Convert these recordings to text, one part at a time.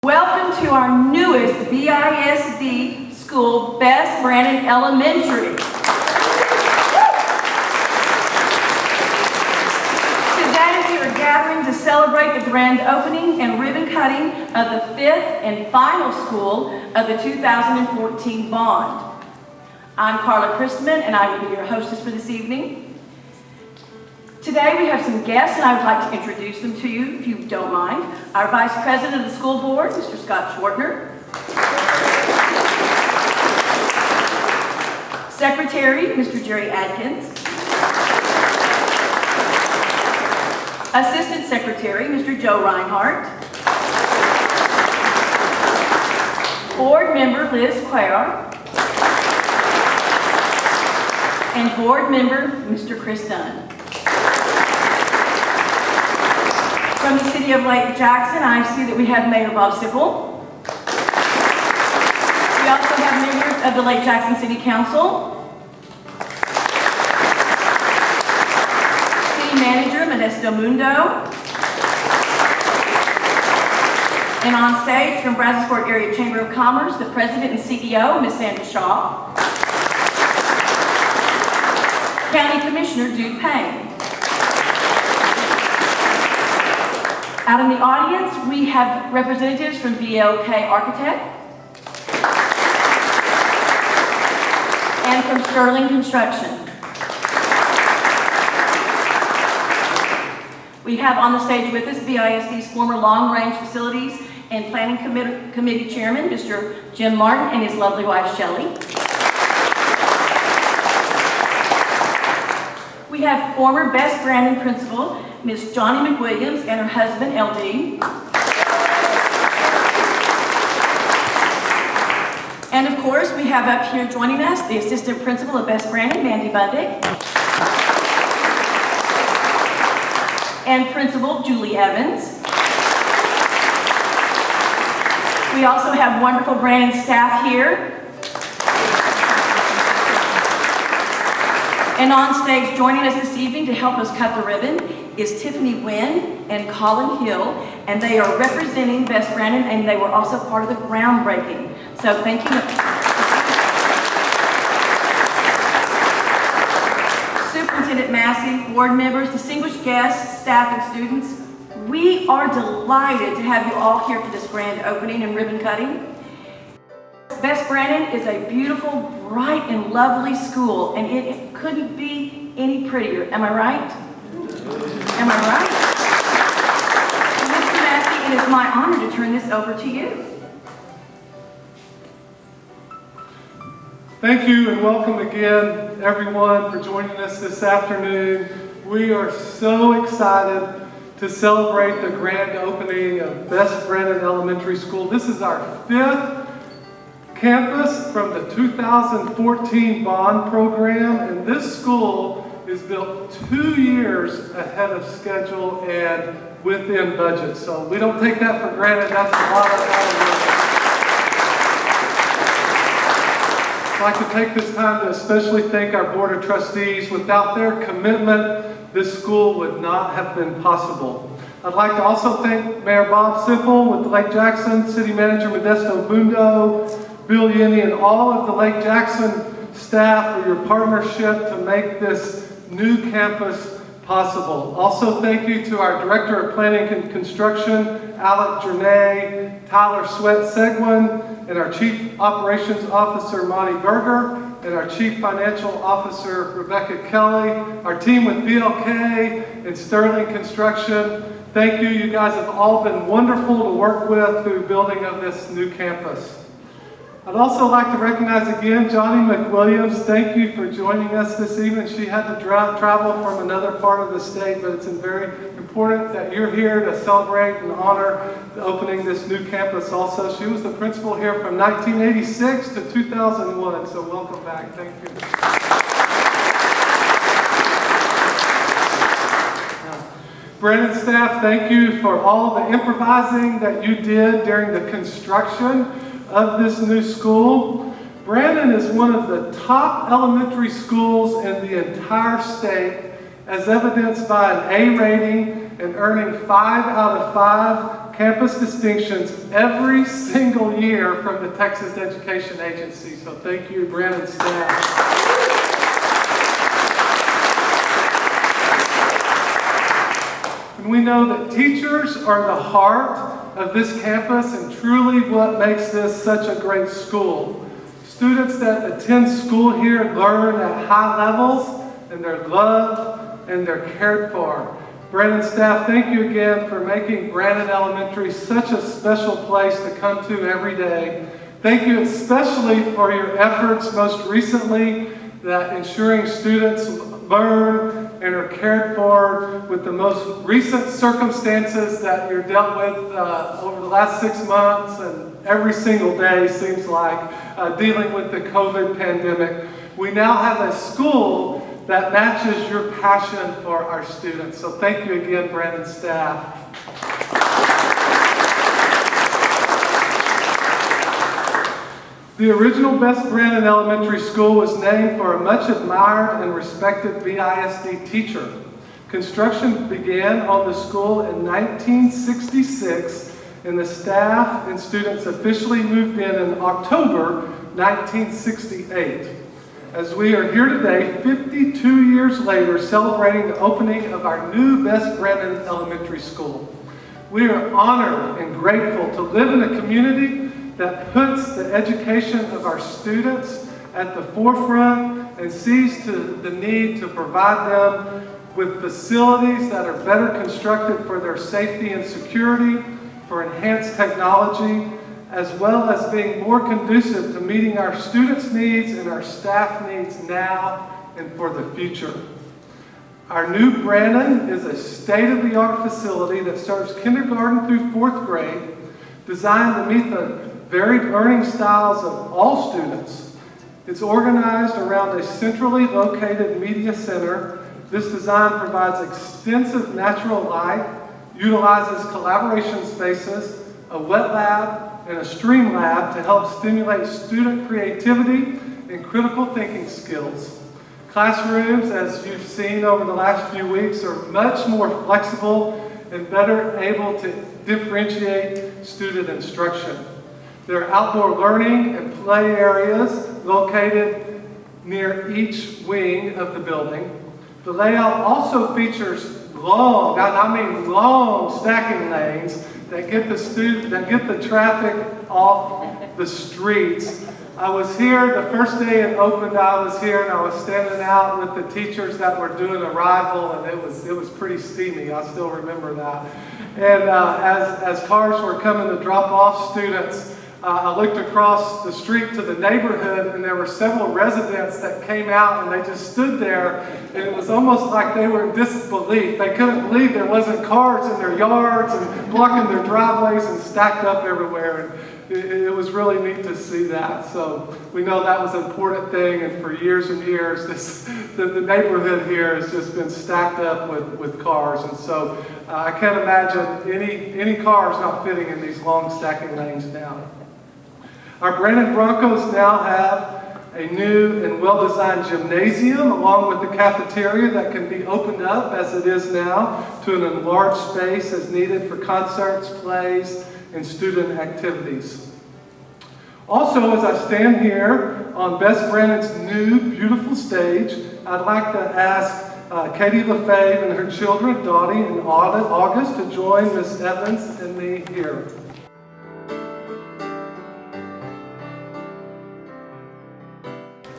Welcome to our newest BISD school, Brannen Elementary. Today we are gathering to celebrate the grand opening and ribbon cutting of the fifth and final school of the 2014 bond. I'm Carla Christman, and I will be your hostess for this evening. Today we have some guests, and I would like to introduce them to you, if you don't mind. Our Vice President of the School Board, Mr. Scott Schwartner. Secretary, Mr. Jerry Adkins. Assistant Secretary, Mr. Joe Reinhardt. Board Member, Liz Cuellar. And Board Member, Mr. Chris Dunn. From the City of Lake Jackson, I see that we have Mayor Bob Sipple. We also have members of the Lake Jackson City Council. City Manager Modesto Mundo. And on stage from Brazosport Area Chamber of Commerce, the President and CEO, Ms. Sandra Shaw. County Commissioner Duke Payne. Out in the audience, we have representatives from VLK Architect and from Sterling Construction. We have on the stage with us BISD's former long-range facilities and planning committee chairman, Mr. Jim Martin, and his lovely wife, Shelley. We have former Best Brannen principal, Ms. Johnny Mcwilliams, and her husband, LD. And of course, we have up here joining us the assistant principal of Best Brannen, Mandy Bundick, and Principal Julie Evans. We also have wonderful Brannen staff here. And on stage joining us this evening to help us cut the ribbon is Tiffany Nguyen and Colin Hill, and they are representing Best Brannen, and they were also part of the groundbreaking. So thank you. Superintendent Massey, board members, distinguished guests, staff, and students, we are delighted to have you all here for this grand opening and ribbon cutting. Best Brannen is a beautiful, bright, and lovely school, and it couldn't be any prettier. Am I right? Am I right? Mr. Massey, it is my honor to turn this over to you. Thank you, and welcome again, everyone, for joining us this afternoon. We are so excited to celebrate the grand opening of Best Brannen Elementary School. This is our fifth campus from the 2014 bond program, and this school is built 2 years ahead of schedule and within budget. So we don't take that for granted. That's a lot of hard work. I'd like to take this time to especially thank our Board of Trustees. Without their commitment, this school would not have been possible. I'd like to also thank Mayor Bob Sipple with the Lake Jackson, City Manager Modesto Mundo, Bill Yenny, and all of the Lake Jackson staff for your partnership to make this new campus possible. Also, thank you to our Director of Planning and Construction, Alec Jernay, Tyler Sweat-Seguin, and our Chief Operations Officer, Monty Berger, and our Chief Financial Officer, Rebecca Kelly, our team with BLK and Sterling Construction. Thank you. You guys have all been wonderful to work with through building of this new campus. I'd also like to recognize again Johnny Mcwilliams. Thank you for joining us this evening. She had to travel from another part of the state, but it's very important that you're here to celebrate and honor the opening this new campus also. She was the principal here from 1986 to 2001, so welcome back. Thank you. Brannen staff, thank you for all the improvising that you did during the construction of this new school. Brannen is one of the top elementary schools in the entire state, as evidenced by an A rating and earning 5 out of 5 campus distinctions every single year from the Texas Education Agency. So thank you, Brannen staff. And we know that teachers are the heart of this campus and truly what makes this such a great school. Students that attend school here learn at high levels, and they're loved and they're cared for. Brannen staff, thank you again for making Brannen Elementary such a special place to come to every day. Thank you especially for your efforts most recently that ensuring students learn and are cared for with the most recent circumstances that you're dealt with over the last 6 months, and every single day seems like dealing with the COVID pandemic. We now have a school that matches your passion for our students. So thank you again, Brannen staff. The original Best Brannen Elementary School was named for a much admired and respected BISD teacher. Construction began on the school in 1966, and the staff and students officially moved in October 1968. As we are here today, 52 years later, celebrating the opening of our new Best Brannen Elementary School. We are honored and grateful to live in a community that puts the education of our students at the forefront and sees to the need to provide them with facilities that are better constructed for their safety and security, for enhanced technology, as well as being more conducive to meeting our students' needs and our staff needs now and for the future. Our new Brannen is a state-of-the-art facility that serves kindergarten through 4th grade, designed to meet the varied learning styles of all students. It's organized around a centrally located media center. This design provides extensive natural light, utilizes collaboration spaces, a wet lab, and a stream lab to help stimulate student creativity and critical thinking skills. Classrooms, as you've seen over the last few weeks, are much more flexible and better able to differentiate student instruction. There are outdoor learning and play areas located near each wing of the building. The layout also features long stacking lanes that get the traffic off the streets. I was here the first day it opened. I was here and I was standing out with the teachers that were doing arrival, and it was pretty steamy. I still remember that. And as cars were coming to drop off students, I looked across the street to the neighborhood, and there were several residents that came out, and they just stood there, and it was almost like they were in disbelief. They couldn't believe there wasn't cars in their yards and blocking their driveways and stacked up everywhere. And it was really neat to see that. So we know that was an important thing, and for years and years, the neighborhood here has just been stacked up with cars. And so I can't imagine any cars not fitting in these long stacking lanes now. Our Brannen Broncos now have a new and well-designed gymnasium along with the cafeteria that can be opened up as it is now to an enlarged space as needed for concerts, plays, and student activities. Also, as I stand here on Best Brannen's new beautiful stage, I'd like to ask Katie LaFave and her children, Dottie and August, to join Miss Evans and me here.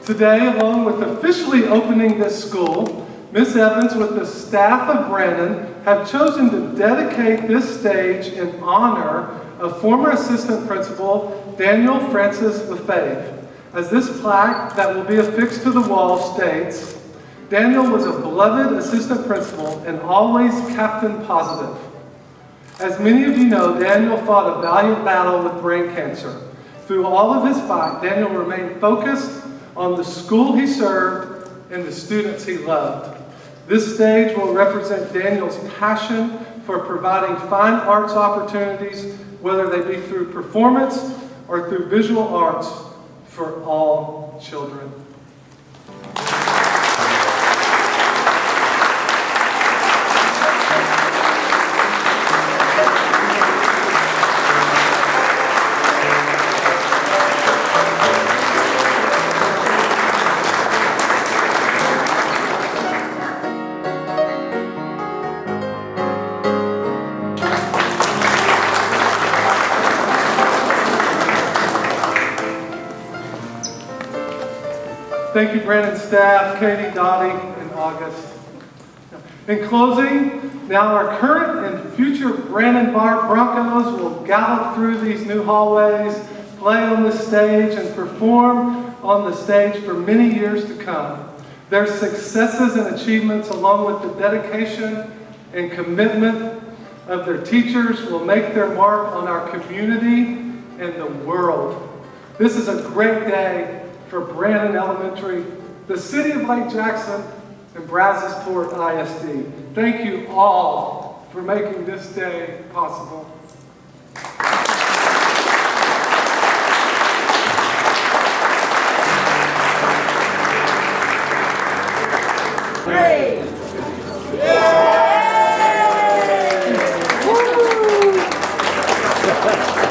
Today, along with officially opening this school, Ms. Evans with the staff of Brannen have chosen to dedicate this stage in honor of former Assistant Principal Daniel Francis LaFave. As this plaque that will be affixed to the wall states, Daniel was a beloved assistant principal and always Captain Positive. As many of you know, Daniel fought a valiant battle with brain cancer. Through all of his fight, Daniel remained focused on the school he served and the students he loved. This stage will represent Daniel's passion for providing fine arts opportunities, whether they be through performance or through visual arts, for all children. Thank you, Brannen staff, Katie, Dottie, and August. In closing, now our current and future Brannen Bar Broncos will gallop through these new hallways, play on the stage, and perform on the stage for many years to come. Their successes and achievements, along with the dedication and commitment of their teachers, will make their mark on our community and the world. This is a great day for Brannen Elementary, the City of Lake Jackson, and Brazosport ISD. Thank you all for making this day possible. Three. Yay! Woo!